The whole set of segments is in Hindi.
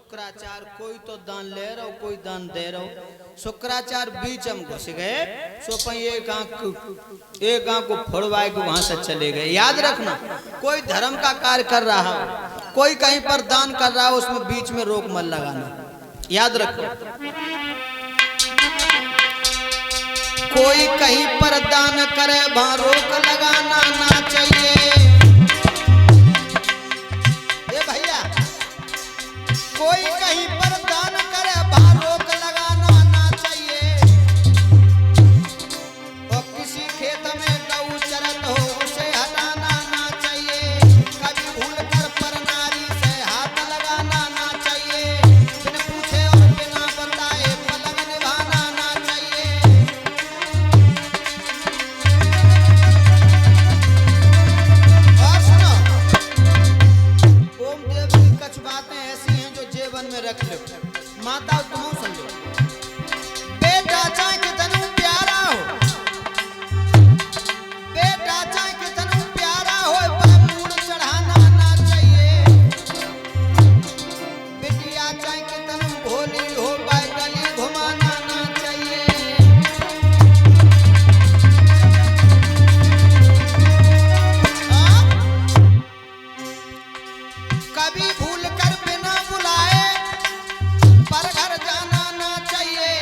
शुक्राचार्य कोई तो दान ले रहा हो, कोई दान दे रहा हो। शुक्राचार्य बीच में घुस गए, सोपा एक आंख को फोड़वाए के वहां से चले गए। याद रखना, कोई धर्म का कार्य कर रहा हो, कोई कहीं पर दान कर रहा हो, उसमें बीच में रोक मत लगाना। याद रखो, कोई कहीं पर दान करे वहां रोक लगाना ना चाहिए। ये भैया, कोई कहीं पर दान करे वहां रोक लगाना ना चाहिए। और किसी खेत में गऊ चरत हो उसे हटाना ना चाहिए। कभी भूल कर पर नारी से हाथ लगाना ना चाहिए। बिन पूछे और बिना बताए पलंग निभाना ना चाहिए। और सुनो, ओम देव की कुछ बातें ऐसी हैं जो जीवन में रख लो। माता तुम समझो, बेटा चाहे कितना प्यारा हो, बेटा चाहे कितना प्यारा हो, पर मूड चढ़ाना ना चाहिए। बिटिया चाहे कितना भोली हो, पर गली घुमाना ना चाहिए। कभी भूल कर बिना बुलाए पर घर जाना ना चाहिए।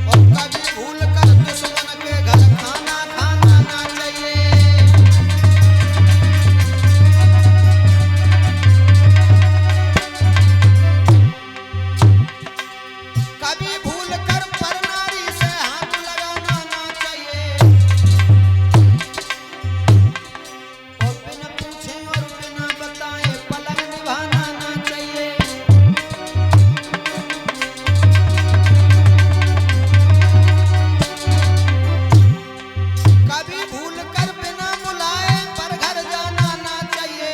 और कभी भूल कर दुश्मन के घर खाना खाना ना चाहिए। कभी भूल कर पर नारी से हाथ लगाना ना चाहिए। और बिना पूछे और बिना बताए पलंग निभाना ना चाहिए। कभी भूल कर बिना बुलाए पर घर जाना ना चाहिए।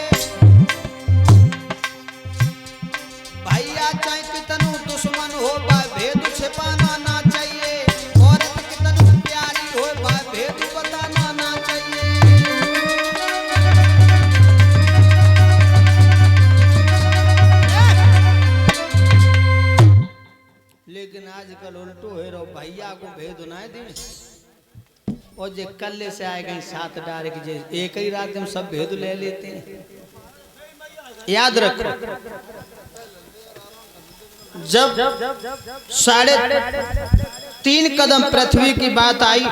भैया चाहे कितनु दुश्मन हो, बा भेद छिपाना ना चाहिए। औरत कितनु प्यारी हो, बा भेद बताना ना चाहिए। लेकिन आजकल उल्टो है रहो, भैया को भेद ना दे और जे कल्ले से आए गए साथ डारे की, एक ही रात में सब भेद ले लेते हैं। याद रखो, जब 3.5 कदम पृथ्वी की बात आई,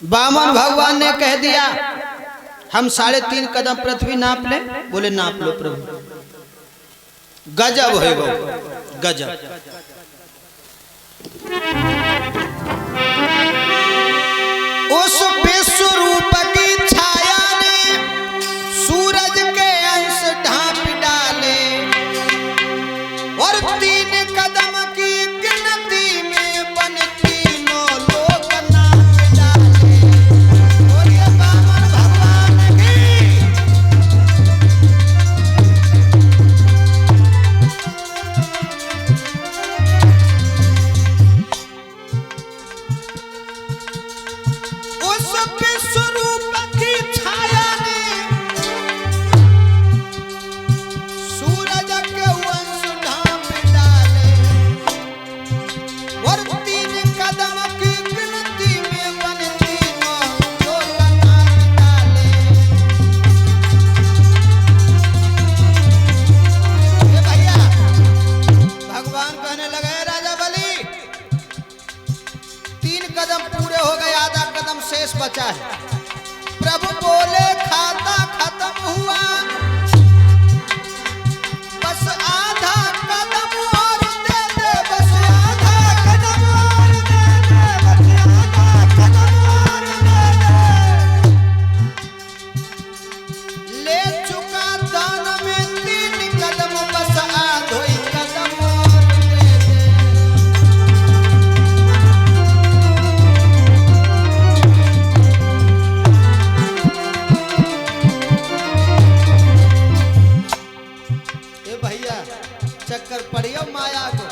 वामन भगवान ने कह दिया हम 3.5 कदम पृथ्वी नाप ले। बोले नाप लो प्रभु। गजब है वो, गजब। उस विश्व रूप की छाया ने सूरज के अंश ढांप डाले। और 3 कदम की गिनती में बन तीनों लोक नाप डाले। बोलिए वामन भगवान की। उस विश्व रूप की छाया ने सूरज के अंश ढांप डाले। और 3 कदम की गिनती में बन तीनों लोक नाप डाले। ये भैया, भगवान कहने लगे राजा बलि, 3 कदम पूरे हो गए, आधा कदम शेष बचा है। प्रभु बोले खाता खत्म हुआ, बस आधा कदम और दे दे, बस आधा कदम और दे दे, बस आधा कदम और दे दे। ले चुका दान में 3 कदम, बस आधो ही कदम और दे दे। चक्कर पड़ियो माया को,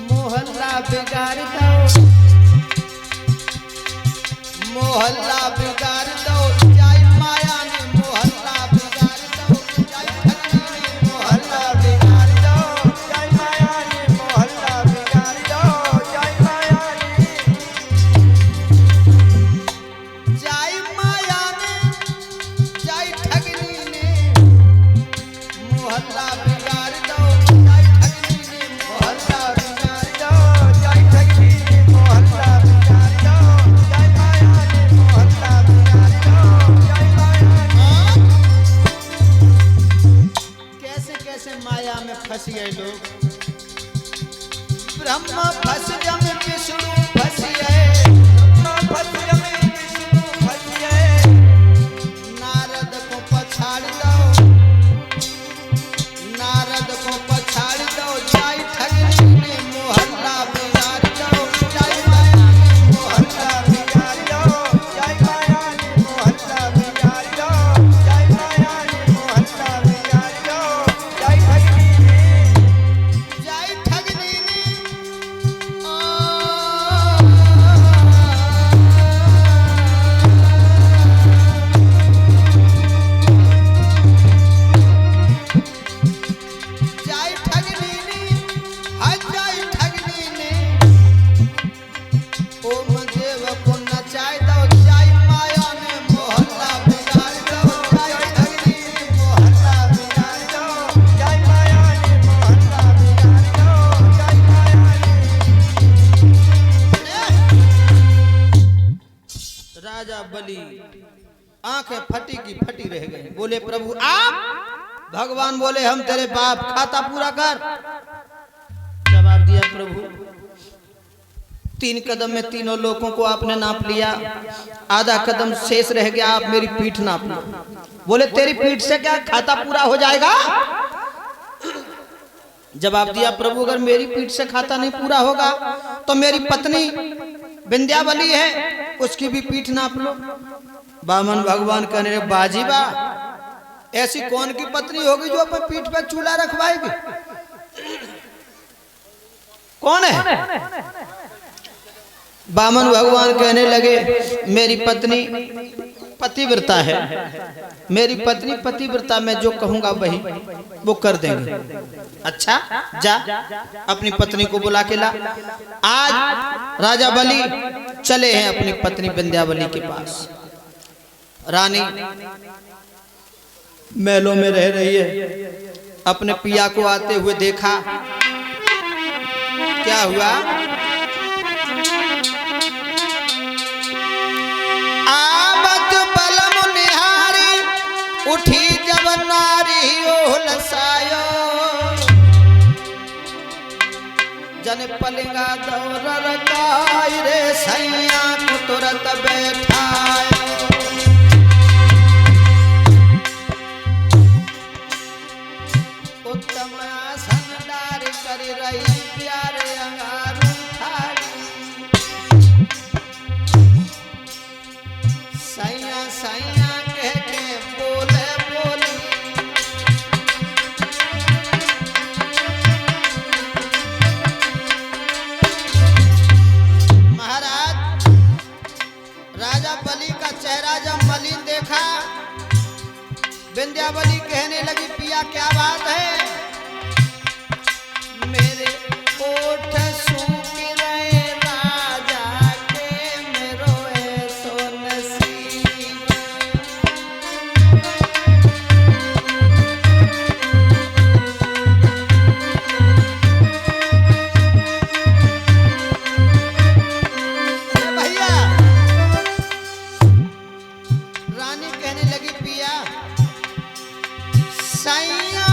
मोहल्ला बिगाड़ दो, मोहल्ला बिगाड़ दो, जाय माया ने मोहल्ला बिगाड़ दो, जाय माया में फंस गए लोग। ब्रह्मा फंस जम विष्णु फंस गए, नारद को पछाड़ दो, नारद को पछाड़ दो, जाई ठगनी ने मोहल्ला बिगाड़ दो, जाई माया ने मोहल्ला बिगाड़ दो, जाई माया ने मोहल्ला बिगाड़ दो, जाई माया ने मोहल्ला बिगाड़ दो, जाई ठगनी ने, जाई ठगनी ने राजा बलि आंखें फटी की फटी रह गई। बोले प्रभु आप? भगवान बोले हम तेरे बाप, खाता पूरा कर। जवाब दिया प्रभु 3 कदम में तीनों लोगों को आपने नाप लिया, आधा कदम शेष रह गया, आप मेरी पीठ नाप लो। बोले तेरी पीठ से क्या खाता पूरा हो जाएगा? जवाब दिया प्रभु अगर मेरी पीठ से खाता नहीं पूरा होगा तो मेरी पत्नी विंध्यावली है, उसकी भी पीठ नाप लो। बामन भगवान कहने लगे बाजी बा, ऐसी कौन की पत्नी होगी जो अपने पीठ पे चूल्हा रखवाएगी? कौन है? बामन भगवान कहने लगे मेरी पत्नी पतिव्रता है, मेरी पत्नी पतिव्रता, मैं जो कहूंगा वही वो कर देंगे। अच्छा जा अपनी पत्नी को बुला के ला। आज राजा बलि चले हैं अपनी पत्नी विंध्यावली के पास। रानी महलों में रह रही है, अपने पिया को आते हुए देखा। क्या हुआ? आबत बलम निहारी उठी जब नारी ओलसायो, जन पलिंगा दौर काई रे सैया को तुरंत बैठायो। उत्तम आसन डारी करी रही प्यारे अंगारू ठाड़ी, सैया सैया कह के बोले बोली, महाराज राजा बलि का चेहरा जब मलिन देखा, विंध्यावली कहने लगी पिया क्या बात है? मेरे ओठ सूख रहे राजा के, मेरो ऐसो नसीब। भैया रानी कहने लगी पिया सैया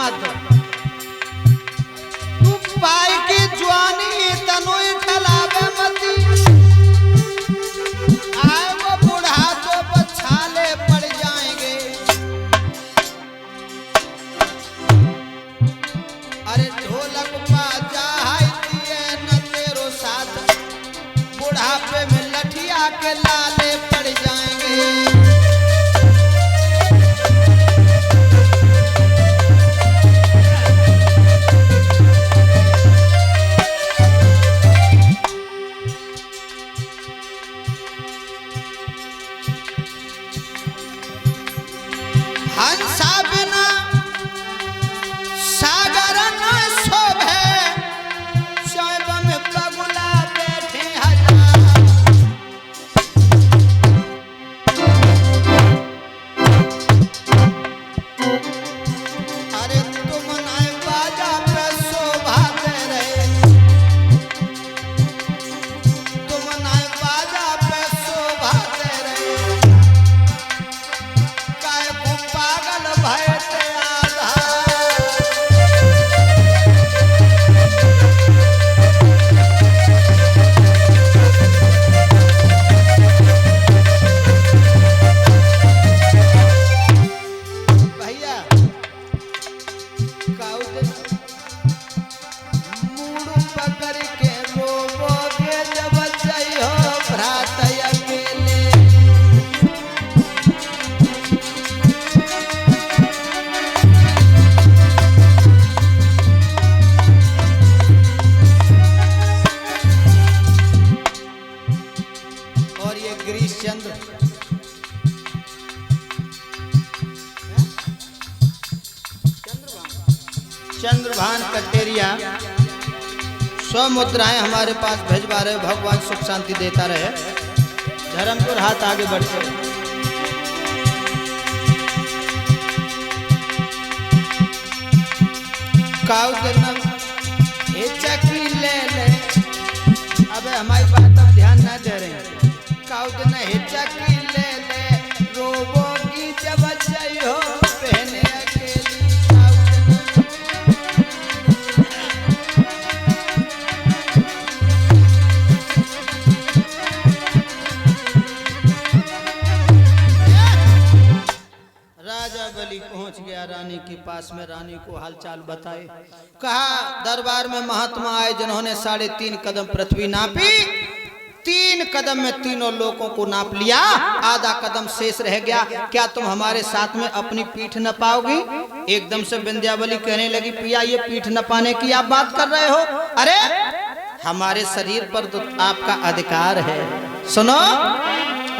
मत तू पाई की जवानी तनु ठलावे मती आए वो बूढ़ा तो बछाले पड़ जाएंगे। अरे ढोलक बाजा है दिए न तेरो साथ बुढ़ापे में लठिया के लाले पड़ जाएंगे। हंसा बिना सागर न शोभे शैव में बगुला बैठे हजार। अरे तुम नए बाजा पे शोभा दे रहे तुम नए बाजा पे शोभा दे रहे काय को पागल भय ते आधा। भैया काऊ दिन मूड पकड़ के रोबोगे जब जइहो भ्रात अकेले। और ये गिरीश चंद्र चंद्रभान कटेरिया 100 मुद्राएं हमारे पास भेजवा रहे। भगवान सुख शांति देता रहे। धर्मपुर हाथ आगे बढ़ते काऊ देना ये चक्री ले ले। अबे हमारी बात अब ध्यान ना दे रहे। काऊ देना ये चक्री ले ले रोबोगी जब जइहो पहने अकेली। काऊ देना राजा बलि पहुंच गया रानी के पास में। रानी को हालचाल बताए। कहा दरबार में महात्मा आए जिन्होंने 3.5 कदम पृथ्वी नापी। 3 कदम में तीनों लोगों को नाप लिया। आधा कदम शेष रह गया। क्या तुम हमारे साथ में अपनी पीठ न पाओगी? एकदम से विंध्यावली कहने लगी पिया ये पीठ न पाने की आप बात कर रहे हो? अरे हमारे शरीर पर तो आपका अधिकार है। सुनो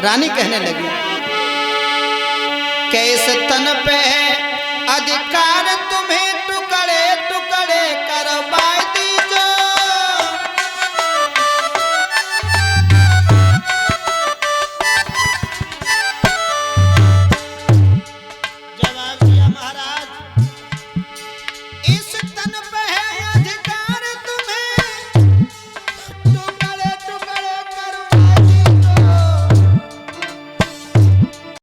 रानी कहने लगी कैसे तन पे है अधिकार तुम